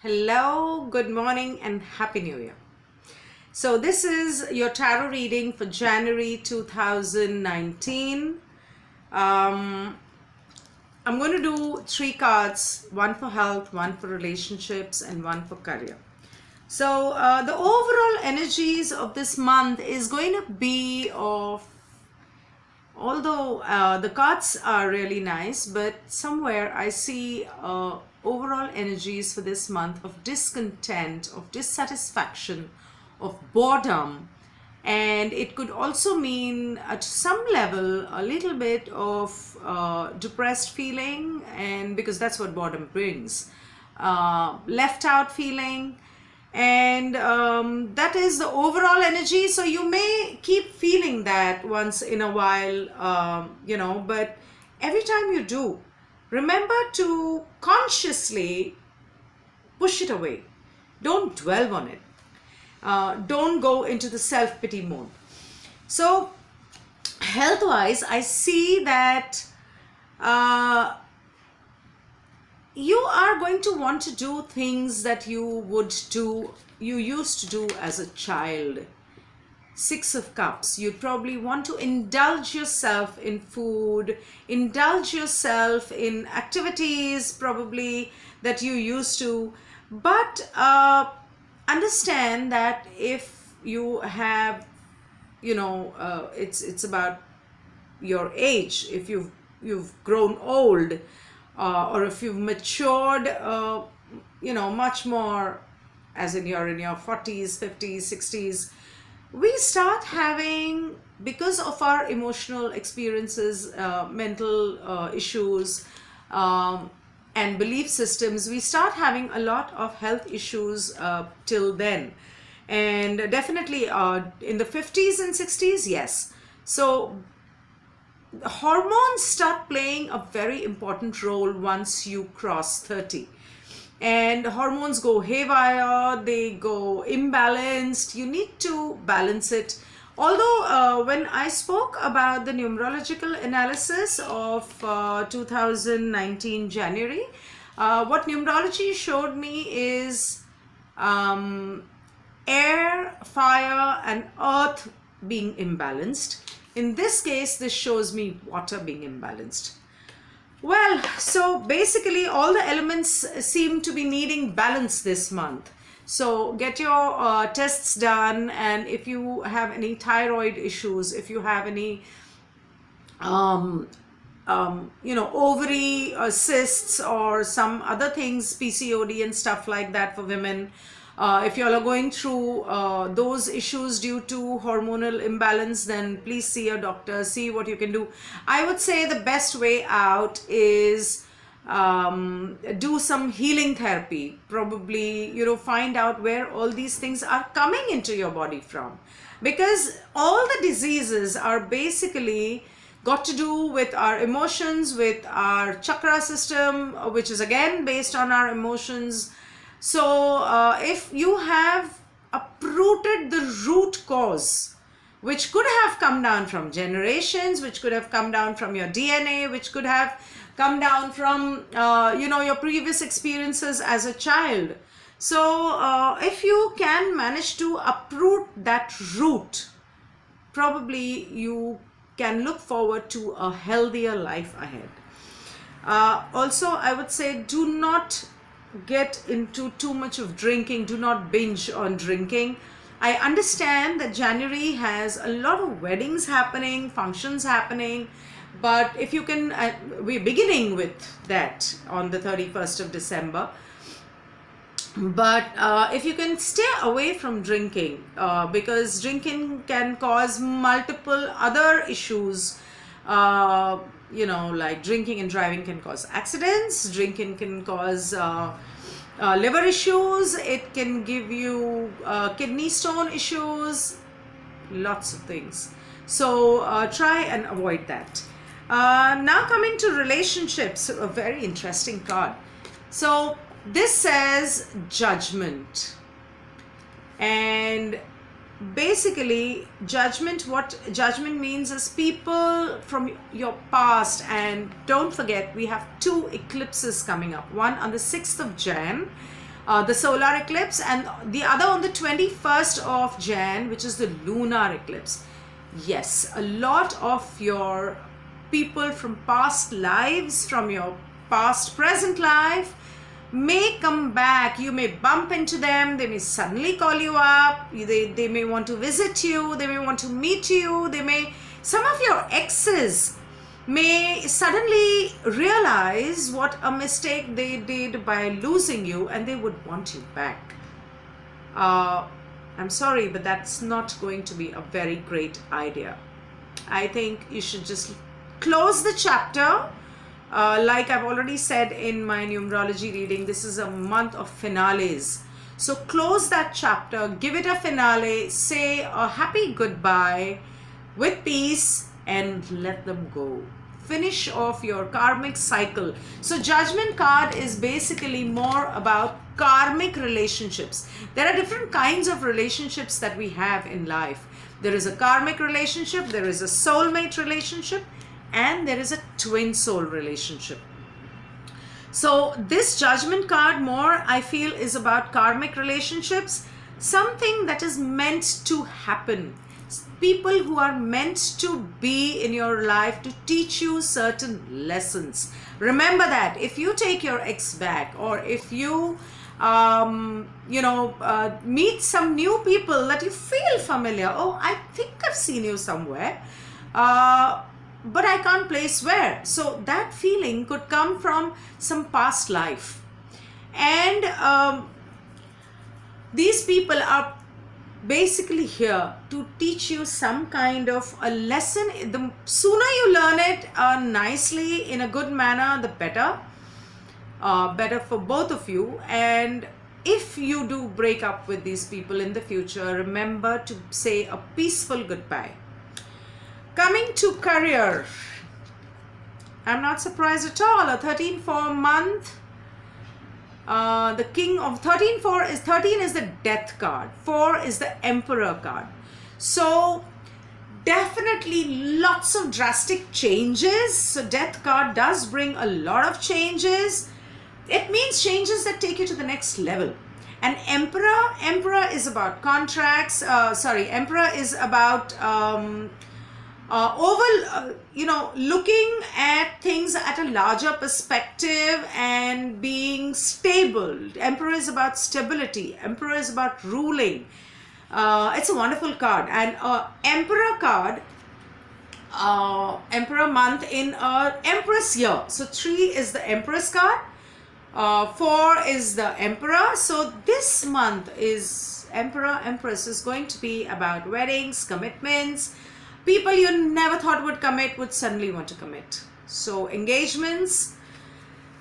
Hello, good morning, and Happy New Year. So, this is your tarot reading for January 2019. Um, I'm going to do three cards, one for health, one for relationships, and one for career. So, the overall energies of this month is going to be of, although the cards are really nice, but somewhere I see overall energies for this month of discontent, of dissatisfaction, of boredom, and it could also mean at some level a little bit of depressed feeling, and because that's what boredom brings, left out feeling, and that is the overall energy. So you may keep feeling that once in a while, but every time you do, remember to consciously push it away. Don't dwell on it. Don't go into the self-pity mode. So health-wise, I see that you are going to want to do things that you used to do as a child. Six of Cups. You'd probably want to indulge yourself in food, indulge yourself in activities probably that you used to, but understand that if you have, it's about your age. If you've grown old, or if you've matured, much more, as in you're in your 40s, 50s, 60s, we start having, because of our emotional experiences, mental issues, and belief systems, we start having a lot of health issues till then. And definitely in the 50s and 60s, yes. So hormones start playing a very important role once you cross 30, and hormones go haywire, they go imbalanced. You need to balance it. Although when I spoke about the numerological analysis of 2019 January, what numerology showed me is air, fire, and earth being imbalanced. In this case, this shows me water being imbalanced. Well, so basically all the elements seem to be needing balance this month. So get your tests done, and if you have any thyroid issues, if you have any ovary cysts or some other things, PCOD and stuff like that for women, if you all are going through those issues due to hormonal imbalance, then please see your doctor, see what you can do. I would say the best way out is do some healing therapy. Probably, find out where all these things are coming into your body from. Because all the diseases are basically got to do with our emotions, with our chakra system, which is again based on our emotions. So if you have uprooted the root cause, which could have come down from generations, which could have come down from your DNA, which could have come down from your previous experiences as a child. So if you can manage to uproot that root, probably you can look forward to a healthier life ahead. Also, I would say, do not get into too much of drinking. Do not binge on drinking. I understand that January has a lot of weddings happening, functions happening, but if you can, we're beginning with that on the 31st of December. But if you can stay away from drinking, because drinking can cause multiple other issues, like drinking and driving can cause accidents, drinking can cause liver issues, it can give you kidney stone issues, lots of things. So try and avoid that. Now coming to relationships, a very interesting card. So this says Judgment, and basically judgment, what judgment means is people from your past. And don't forget, we have two eclipses coming up, one on the 6th of Jan, the solar eclipse, and the other on the 21st of Jan, which is the lunar eclipse. Yes, a lot of your people from past lives, from your past present life, may come back. You may bump into them. They may suddenly call you up. They may want to visit you. They may want to meet you. Some of your exes may suddenly realize what a mistake they did by losing you, and they would want you back. I'm sorry, but that's not going to be a very great idea. I think you should just close the chapter. Like I've already said in my numerology reading, this is a month of finales. So close that chapter, give it a finale, say a happy goodbye with peace, and let them go. Finish off your karmic cycle. So Judgment card is basically more about karmic relationships. There are different kinds of relationships that we have in life. There is a karmic relationship, there is a soulmate relationship, and there is a twin soul relationship. So this Judgment card more, I feel, is about karmic relationships, something that is meant to happen. People who are meant to be in your life to teach you certain lessons. Remember that if you take your ex back, or if you meet some new people that you feel familiar, oh, I think I've seen you somewhere, but I can't place where. So that feeling could come from some past life. And these people are basically here to teach you some kind of a lesson. The sooner you learn it nicely, in a good manner, the better. Better for both of you. And if you do break up with these people in the future, remember to say a peaceful goodbye. Coming to career, I'm not surprised at all. A 13-4 month. The king of 13 is the death card. 4 is the emperor card. So definitely lots of drastic changes. So death card does bring a lot of changes. It means changes that take you to the next level. And emperor is about contracts. Emperor is about looking at things at a larger perspective and being stable. Emperor is about stability. Emperor is about ruling. It's a wonderful card. And emperor card, emperor month in empress year. So 3 is the empress card. 4 is the emperor. So this month is emperor, empress is going to be about weddings, commitments. People you never thought would commit would suddenly want to commit. So engagements.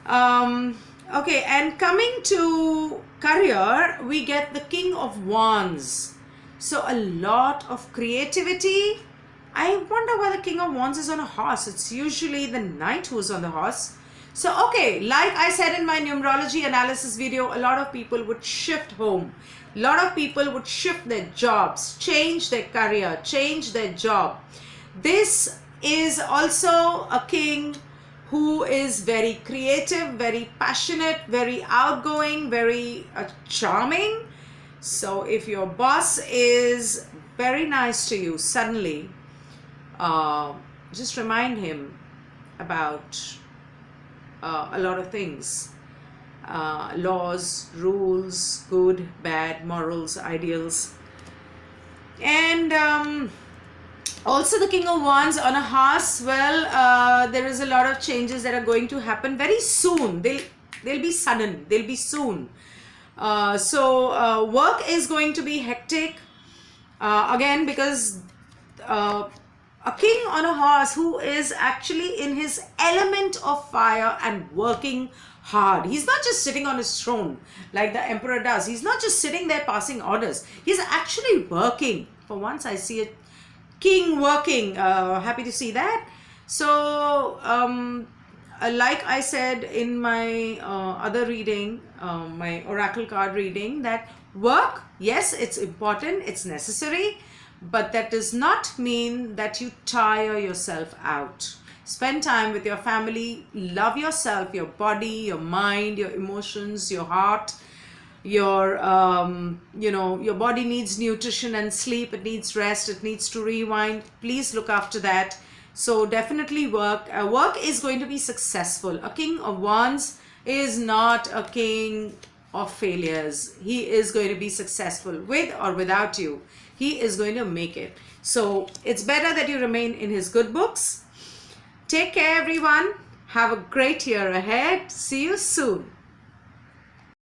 Okay, and coming to career, we get the King of Wands. So a lot of creativity. I wonder why the King of Wands is on a horse. It's usually the knight who's on the horse. So, okay, like I said in my numerology analysis video, a lot of people would shift home. A lot of people would shift their jobs, change their career, change their job. This is also a king who is very creative, very passionate, very outgoing, very charming. So if your boss is very nice to you suddenly, just remind him about a lot of things. Laws, rules, good, bad, morals, ideals. And also the King of Wands on a horse. Well, there is a lot of changes that are going to happen very soon. They'll be sudden. They'll be soon. So work is going to be hectic. Again, because a king on a horse who is actually in his element of fire and working hard. He's not just sitting on his throne like the emperor does. He's not just sitting there passing orders. He's actually working. For once I see a king working. Happy to see that. So like I said in my other reading, my oracle card reading, that work, yes, it's important, it's necessary, but that does not mean that you tire yourself out. Spend time with your family, love yourself, your body, your mind, your emotions, your heart. your body needs nutrition and sleep, it needs rest, it needs to rewind. Please look after that. So definitely work is going to be successful. A king of wands is not a king of failures. He is going to be successful with or without you. He is going to make it. So it's better that you remain in his good books. Take care, everyone. Have a great year ahead. See you soon.